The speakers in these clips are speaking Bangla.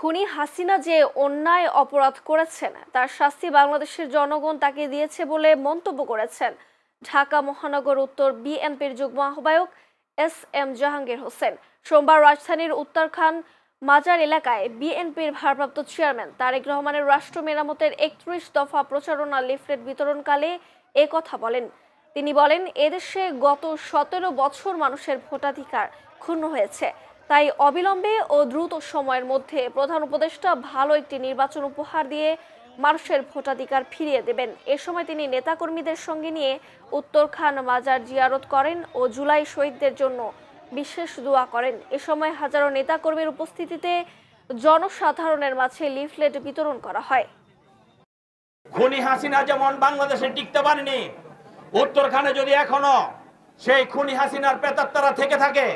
খুনি হাসিনা যে অন্যায় অপরাধ করেছেন তার শাস্তি বাংলাদেশের জনগণ তাকে দিয়েছে বলে মন্তব্য করেছেন ঢাকা মহানগর উত্তর বিএনপির যুগ্ম আহ্বায়ক এস.এম. জাহাঙ্গীর হোসেন। সোমবার রাজধানীর উত্তরখান মাজার এলাকায় বিএনপির ভারপ্রাপ্ত চেয়ারম্যান তারেক রহমানের রাষ্ট্র মেরামতের ৩১ দফা প্রচারণা লিফলেট বিতরণকালে এ কথা বলেন। তিনি বলেন, এদেশে গত ১৭ বছর মানুষের ভোটাধিকার ক্ষুণ্ণ হয়েছে, তাই অবিলম্বে ও দ্রুত সময়ের মধ্যে প্রধান উপদেষ্টা ভালো একটি নির্বাচন উপহার দিয়ে মানুষের ভোটাধিকার ফিরিয়ে দেবেন। এ সময় তিনি নেতাকর্মীদের সঙ্গে নিয়ে উত্তরখান মাজার জিয়ারত করেন ও জুলাই শহীদদের জন্য বিশেষ দোয়া করেন। এ সময় হাজারো নেতাকর্মীর উপস্থিতিতে জনসাধারণের মাঝে লিফলেট বিতরণ করা হয়। খুনি হাসিনা যেমন বাংলাদেশে টিকতে পারেনি, উত্তরখানে যদি এখনো সেই খুনি হাসিনার প্রেতাত্মারা থেকে থাকে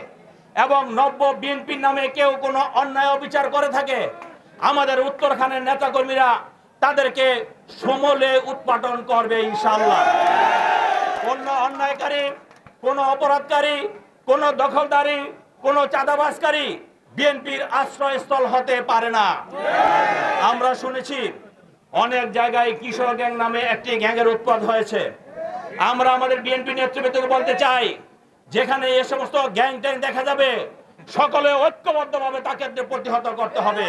এবং নব্য বিএনপির নামে কেউ কোনো অন্যায় অবিচার করে থাকে, আমাদের উত্তরখানের নেতাকর্মীরা তাদেরকে সমূলে উৎপাটন করবে ইনশাআল্লাহ। কোন অন্যায়কারী, কোন অপরাধকারী, কোন দখলদারি, কোন চাঁদাবাজকারী বিএনপির আশ্রয়স্থল হতে পারে না। আমরা শুনেছি অনেক জায়গায় কিশোর গ্যাং নামে একটি গ্যাংয়ের উৎপাদ হয়েছে। আমরা আমাদের বিএনপি নেতৃবৃন্দকে বলতে চাই, যেখানে এ সমস্ত গ্যাং ট্যাং দেখা যাবে সকলে ঐক্যবদ্ধভাবে তাকে প্রতিহত করতে হবে।